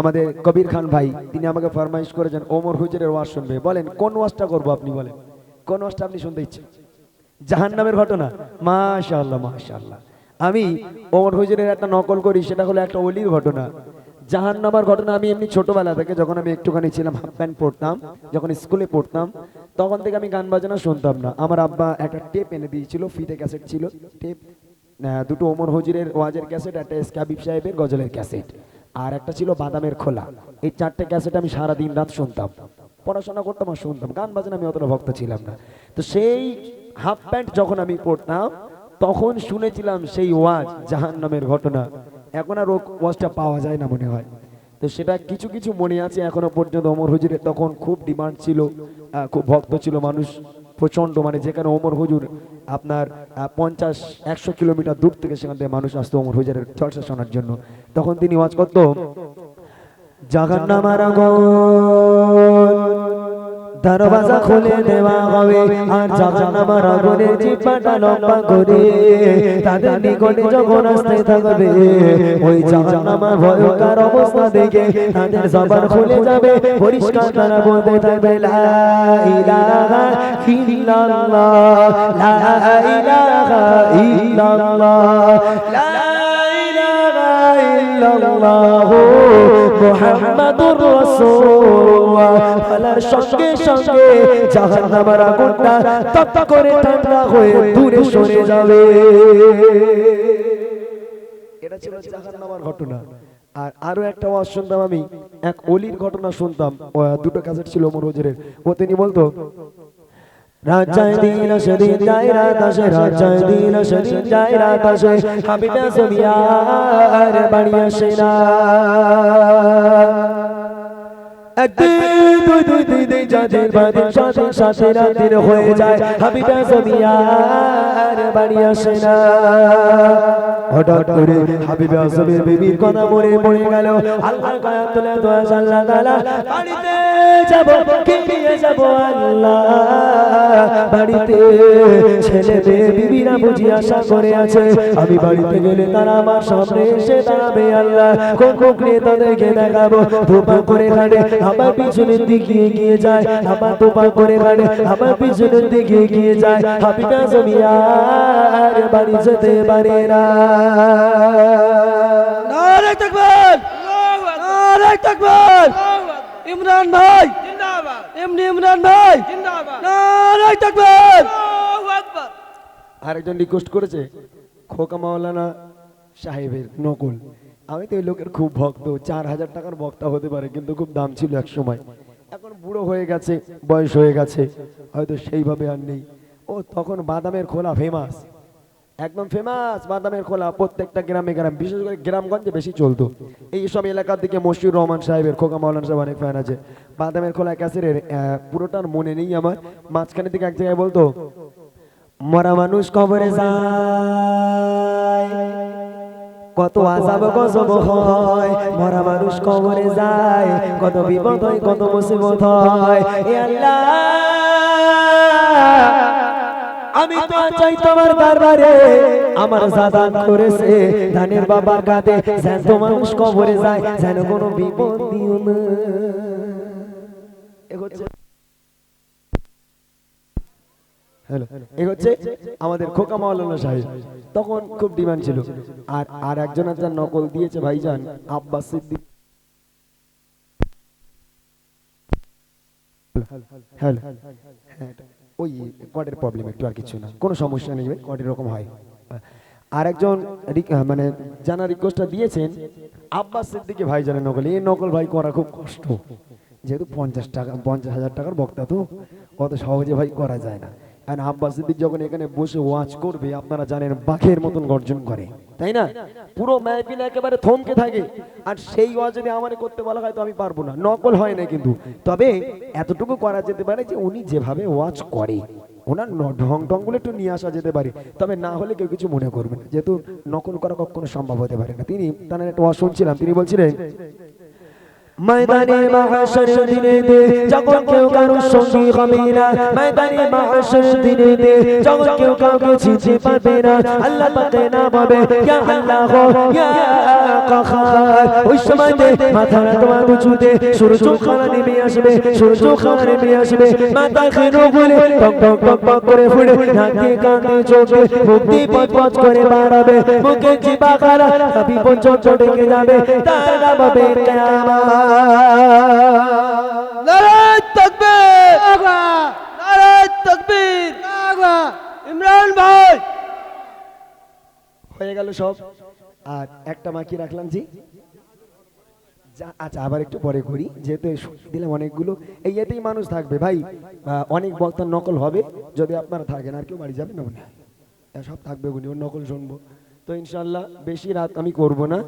আমাদের কবির খান ভাই তিনি আমাকে ফরমাইশ করেছেন ওমর হুজুরের ওয়াজ শুনবে। বলেন কোন ওয়াজটা করবো আপনি বলেন, কোন ওয়াজটা আপনি শুনতে ইচ্ছে? জাহান্নামের ঘটনা? মাশাআল্লাহ মাশাআল্লাহ। আমি ওমর হুজুরের একটা নকল করি, সেটা হলো একটা ওলির ঘটনা। জাহান্নামের ঘটনা আমি এমনি ছোটবেলা থেকে, যখন আমি একটুখানি ছিলাম, হাফ প্যান্ট পড়তাম, যখন স্কুলে পড়তাম, তখন থেকে আমি গান বাজনা শুনতাম না। আমার আব্বা একটা টেপ এনে দিয়েছিল, ফিতে ক্যাসেট ছিল, টেপ দুটো ওমর হুজুরের ওয়াজের ক্যাসেট, একটা এসকে হাবিব সাহেবের গজলের ক্যাসেট, আর একটা ছিল বাদামের খোলা। এই চারটে ক্যাসেট আমি সারা দিন রাত শুনতাম, পড়াশোনা করতাম আর শুনতাম। গান বাজনা আমি অতটা ভক্ত ছিলাম না। তো সেই হাফ প্যান্ট যখন আমি পড়তাম, তখন শুনেছিলাম সেই ওয়াজ জাহান্নামের ঘটনা। এখন আর ওয়াজটা পাওয়া যায় না মনে হয়। তো সেটা কিছু কিছু মনে আছে এখনো পর্যন্ত। ওমর হুজুরের তখন খুব ডিমান্ড ছিল, খুব ভক্ত ছিল মানুষ প্রচন্ড, মানে যেখানে ওমর হুজুর আপনার 50-100 কিলোমিটার দূর থেকে সেখান থেকে মানুষ আসতো ওমর হুজুরের চর্চা শোনার জন্য। তখন তিনি ওয়াজ করতো, জাহান্নামের আগুন দরওয়াজা খুলে দেওয়া হবে, আর জাহান্নামের আগুনের জিহ্বাটা লম্বা করে তাদের নিকটে যখন আসতে থাকবে, ওই জাহান্নামের ভয়ঙ্কর অবস্থা দেখে তাদের জবান খুলে যাবে, পরিষ্কার তারা বলতে থাকবে লা ইলাহা ইল্লাল্লাহ, লা ইলাহা ইল্লাল্লাহ, লা ইলাহা ইল্লাল্লাহ মুহাম্মাদুর রাসূলুল্লাহ। বলার সঙ্গে সঙ্গে জাহান্নামের আগুনটা তপ করে ঠান্ডা হয়ে দূরে সরে যাবে। এটা ছিল জাহান্নামের ঘটনা। আর আরো একটা ওয়াজ শুনতাম আমি, এক ওলির ঘটনা শুনতাম, দুটো ক্যাসেট ছিল ওমর হুজুরের। ও তিনি বলতো, রাজায় দিন সেদিন যায় রাত আসে, রাজায় দিন সেদিন যায় রাত আসে, হাবিবে জমিয়ার বাড়ি আসে না। একদিন দুই দিন যাদের বাড়ি সাথে রাতের হয়ে যায়, হাবিবে জমিয়ার বাড়ি আসে না। হঠাৎ করে হাবিবে আসবের বিবির কথা মনে পড়ে গেল। আল্লাহর কায়াত তুলে দোয়া, আল্লাহ তাআলা বাড়িতে যাব, কি নিয়ে যাব আল্লাহ? বাড়িতে ছেলে মেয়ে বিবিরা বুঝি আশা করে আছে, আমি বাড়িতে গেলে তারা আমার সামনে এসে দাঁড়াবে। আল্লাহ কোন কোকড়ে তাদেরকে দেখাবো। ধোপা করে খাড়ে আমার পিছনের দিকে এগিয়ে যায়, আমার ধোপা করে খাড়ে আমার পিছনের দিকে এগিয়ে যায়, হাবিবা জমিয়ার বাড়ি যেতে পারে না। নারে তাকবীর, নারে তাকবীর। ইমরান ভাই জিন্দাবাদ, এমনি ইমরান ভাই জিন্দাবাদ, নারে তাকবীর, আল্লাহু আকবার। আরেকজন রিকোয়েস্ট করেছে খোকা মাওলানা সাহেবের নকল। আমি তো এই লোকের খুব ভক্ত, 4000 টাকার বক্তা হতে পারে, কিন্তু খুব দাম ছিল এক সময়। এখন বুড়ো হয়ে গেছে, বয়স হয়ে গেছে, হয়তো সেইভাবে আর নেই। ও তখন বাদামের খোলা ফেমাস, একদম ফেমাস বাদামের খোলা, প্রত্যেকটা গ্রামে গ্রামে, বিশেষ করে গ্রামগঞ্জে বেশি চলতো। এই সব এলাকার দিকে মশিউর রহমান সাহেবের, খোকা মাওলানা সাহেব অনেক ফ্যান আছে। বাদামের খোলা ক্যাসেটের পুরোটার মনে নেই আমার, মাঝখানের দিকে এক জায়গায় বলতো, মরা মানুষ কবরে যায়, কত আযাব গজব হয়, মরা মানুষ কবরে যায়, কত বিপদ হয়, কত মুসিবত হয়। এ আল্লাহ, আমি তো চাই তোমার দরবারে, আমার জাদান করেছে ধানের বাবার কাঁধে, যেন মানুষ কবরে যায়, যেন কোনো বিপদ দিও না। এই হচ্ছে আমাদের খোকা মাওলানা সাহেব, তখন খুব ডিমান্ড ছিল। আর একজন একজন নকল দিয়েছে ভাইজান, আব্বাস সিদ্দিক। হ্যালো, ওই কর্ডের প্রবলেম একটু, আর কিছু না, কোনো সমস্যা নেই, কর্ড এরকম হয়। আরেকজন মানে জানা রিকোয়েস্টটা দিয়েছেন আব্বাস সিদ্দিকী ভাইজানের নকল। এই নকল ভাই করা খুব কষ্ট, যেহেতু 50,000 টাকার বক্তা, তো অত সহজে ভাই করা যায় না। আর আব্বাস সিদ্দিক যখন এখানে বসে ওয়াজ করবে, আপনারা জানেন বাঘের মতন গর্জন করে, তাই না? পুরো মাহফিল একেবারে থমকে থাকে। আর সেই ওয়াজ যদি আমারে করতে বলা হয় তো আমি পারবো না, নকল হয় না কিন্তু। তবে এতটুকু করা যেতে পারে যে উনি যেভাবে ওয়াজ করে, ওনার ঢং ঢংগুলো একটু নিয়ে আসা যেতে পারে। তবে না হলে কেউ কিছু মনে করবে না, যেহেতু নকল করা কখনো সম্ভব হতে পারে না। তিনি তার একটা ওয়াজ শুনছিলাম, তিনি বলছিলেন, ময়দানে মাহশর দিনেতে যখন কেউ কারো সঙ্গী হবে না, ময়দানে মাহশর দিনেতে যখন কেউ কাউকে চিনতে পারবে না, আল্লাহ পাকে না বলবে ইয়া আল্লাহ ইয়া কাহার, ওই সময়তে মাথার তোমার উঁচুতে সূর্য খানা নেমে আসবে, সূর্য খানা নেমে আসবে, মাথা খেনো বলে টক টক টক টক করে ফুটে, নাকে কানে চোখে মুক্তি পথ পথ করে বাড়াবে, মুখে জিবা খারা হাবি পর্যন্ত ডেকে যাবে, তার নাম হবে কিয়ামত। নারায়ে তাকবীর, নারায়ে তাকবীর। ইমরান ভাই হয়ে গেল সব, আর একটা বাকি রাখলাম জি। আচ্ছা আবার একটু পরে করি, যেহেতু দিলাম অনেকগুলো, এই এতেই মানুষ থাকবে ভাই, অনেক বক্তার নকল হবে, যদি আপনারা থাকেন আর কেউ বাড়ি যাবে না মনে হয়, সব থাকবে উনি, ওর নকল শুনবো। তো ইনশাল্লাহ বেশি রাত আমি করব না,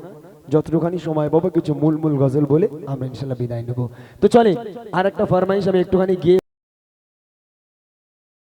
যতটুখানি সময় পাবো কিছু মূল মূল গজল বলে আমরা ইনশাল্লাহ বিদায় নেবো। তো চলে আর একটা ফরমাইশ আমি একটুখানি গিয়ে